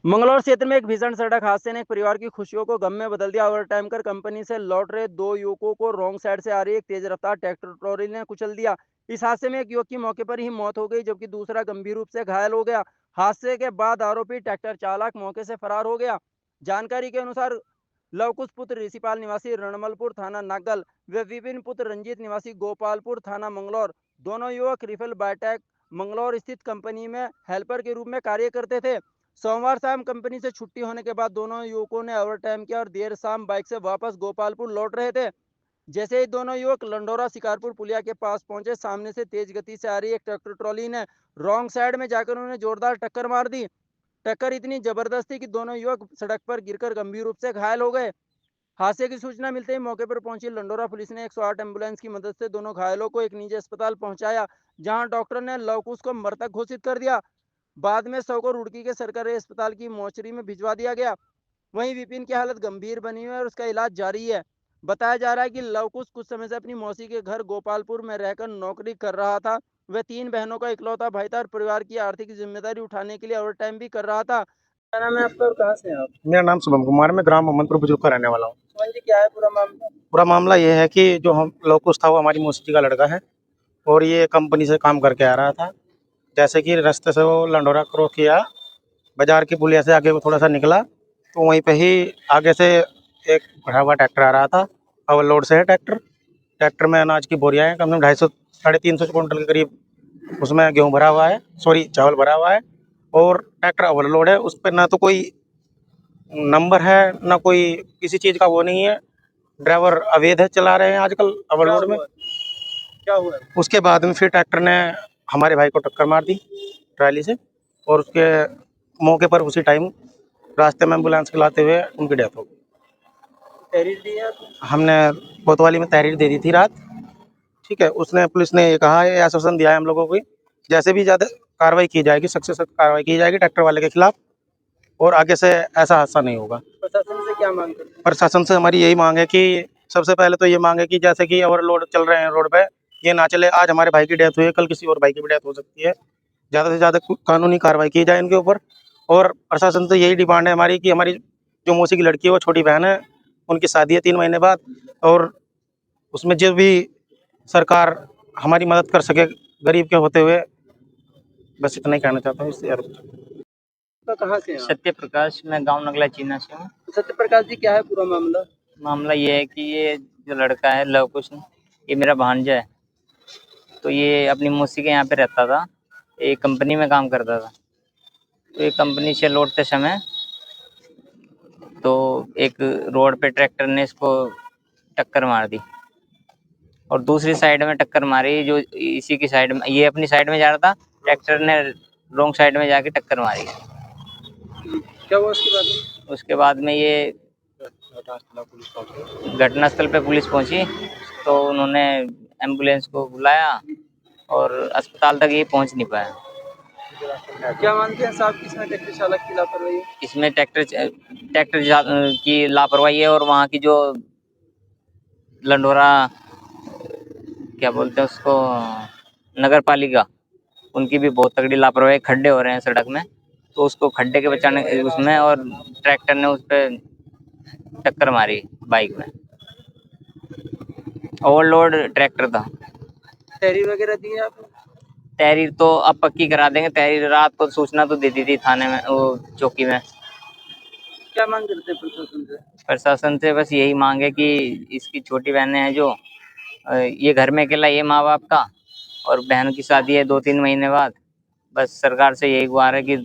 मंगलौर क्षेत्र में एक भीषण सड़क हादसे ने एक परिवार की खुशियों को गम में बदल दिया। ओवरटाइम कर कंपनी से लौट रहे दो युवकों को रॉन्ग साइड से आ रही एक तेज रफ्तार ट्रैक्टर ट्रॉली ने कुचल दिया। इस हादसे में एक युवक की मौके पर ही मौत हो गई, जबकि दूसरा गंभीर रूप से घायल हो गया। हादसे के बाद आरोपी ट्रैक्टर चालक मौके से फरार हो गया। जानकारी के अनुसार लवकुश पुत्र ऋषिपाल निवासी रणमलपुर थाना नागल व विपिन पुत्र रंजीत निवासी गोपालपुर थाना मंगलौर, दोनों युवक रिफिल बायोटेक मंगलौर स्थित कंपनी में हेल्पर के रूप में कार्य करते थे। सोमवार शाम कंपनी से छुट्टी होने के बाद दोनों युवकों ने ओवरटाइम किया और देर शाम बाइक से वापस गोपालपुर लौट रहे थे। जैसे ही दोनों युवक लंडोरा शिकारपुर पुलिया के पास पहुंचे, सामने से तेज गति से आ रही एक ट्रैक्टर ट्रॉली ने रॉन्ग साइड में जाकर उन्हें जोरदार टक्कर मार दी। टक्कर इतनी जबरदस्त थी कि दोनों युवक सड़क पर गिरकर गंभीर रूप से घायल हो गए। हादसे की सूचना मिलते ही मौके पर पहुंची लंडोरा पुलिस ने 108 एम्बुलेंस की मदद से दोनों घायलों को एक निजी अस्पताल पहुंचाया, जहां डॉक्टर ने लवकुश को मृतक घोषित कर दिया। बाद में शव को रुड़की के सरकारी अस्पताल की मोर्चरी में भिजवा दिया गया। वहीं विपिन की हालत गंभीर बनी हुई है और उसका इलाज जारी है। बताया जा रहा है कि लवकुश कुछ समय से अपनी मौसी के घर गोपालपुर में रहकर नौकरी कर रहा था। वह 3 बहनों का इकलौता भाई था और परिवार की आर्थिक जिम्मेदारी उठाने के लिए ओवर टाइम भी कर रहा था। क्या नाम है आपका और कहाँ से हैं आप? मेरा नाम शुभम कुमार है, मैं ग्राम मोहम्मदपुर बुजुर्ग का रहने वाला हूँ। सुमन जी, क्या है पूरा मामला? पूरा मामला ये है कि जो हम लोकुश था वो हमारी मौसी का लड़का है और ये कंपनी से काम करके आ रहा था। जैसे कि रास्ते से वो लंडोरा क्रॉस किया, बाजार की पुलिया से आगे वो थोड़ा सा निकला तो वहीं पे ही आगे से एक भरा हुआ ट्रैक्टर आ रहा था। ओवरलोड से है ट्रैक्टर। ट्रैक्टर में अनाज की बोरियां हैं, कम से कम 250 350 क्विंटल के करीब उसमें गेहूँ भरा हुआ है, सॉरी चावल भरा हुआ है। और ट्रैक्टर ओवरलोड है, उस पर ना तो कोई नंबर है ना कोई किसी चीज़ का वो नहीं है। ड्राइवर अवैध है चला रहे हैं आजकल ओवरलोड में। क्या हुआ? उसके बाद में फिर ट्रैक्टर ने हमारे भाई को टक्कर मार दी ट्राली से और उसके मौके पर उसी टाइम रास्ते में एम्बुलेंस के लाते हुए उनकी डेथ हो गई। तहरीर दी है आपने? हमने कोतवाली में तहरीर दे दी थी रात। ठीक है, उसने पुलिस ने ये कहा है, आश्वासन दिया है हम लोगों को जैसे भी ज़्यादा कार्रवाई की जाएगी, सख्त से सख्त कार्रवाई की जाएगी ट्रैक्टर वाले के खिलाफ और आगे से ऐसा हादसा नहीं होगा। प्रशासन से क्या मांग करते हैं? प्रशासन से हमारी यही मांग है कि सबसे पहले तो ये मांग है कि जैसे कि ओवरलोड चल रहे हैं रोड पे, ये ना चले। आज हमारे भाई की डेथ हुई है, कल किसी और भाई की भी डेथ हो सकती है। ज़्यादा से ज़्यादा कानूनी कार्रवाई की जाए इनके ऊपर। और प्रशासन से यही डिमांड है हमारी कि हमारी जो मौसी की लड़की है वो छोटी बहन है, उनकी शादी है 3 महीने बाद और उसमें जो भी सरकार हमारी मदद कर सके गरीब के होते हुए, बस इतना ही कहना चाहता हूँ। इससे तो कहाँ से हैं आप? सत्य प्रकाश, मैं गांव नगला चीना से हूँ। सत्य प्रकाश जी, क्या है पूरा मामला? मामला ये है कि ये जो लड़का है लवकुश, ये मेरा भांजा है। तो ये अपनी मौसी के यहाँ पे रहता था, एक कंपनी में काम करता था। तो ये कंपनी से लौटते समय तो एक रोड पे ट्रैक्टर ने इसको टक्कर मार दी और दूसरी साइड में टक्कर मारी जो इसी की साइड में, ये अपनी साइड में जा रहा था, ट्रैक्टर ने रॉन्ग साइड में जाके टक्कर मारी। क्या हुआ उसके बाद? उसके बाद में ये घटनास्थल पे पुलिस पहुंची तो उन्होंने एम्बुलेंस को बुलाया और अस्पताल तक ये पहुंच नहीं पाया। क्या मानते हैं साहब कि इसमें ट्रैक्टर चालक की लापरवाही है? इसमें ट्रैक्टर की लापरवाही है और वहाँ की जो लंडोरा क्या बोलते हैं उसको, नगर पालिका, उनकी भी बहुत तगड़ी लापरवाही। खड्डे हो रहे हैं सड़क में तो उसको खड्डे के बचाने उसमें, और ट्रैक्टर ने उस पर टक्कर मारी बाइक में। ओवरलोड ट्रैक्टर था। तहरीर वगैरह दी है आपने? तहरीर तो अब पक्की करा देंगे। तहरीर रात को सूचना तो दे दी थी थाने में, वो चौकी में। क्या मांग करते हैं प्रशासन से? प्रशासन से बस यही मांग है कि इसकी छोटी बहनें हैं जो, ये घर में अकेला ये माँ बाप का, और बहन की शादी है 2-3 महीने बाद। बस सरकार से यही गुहार है कि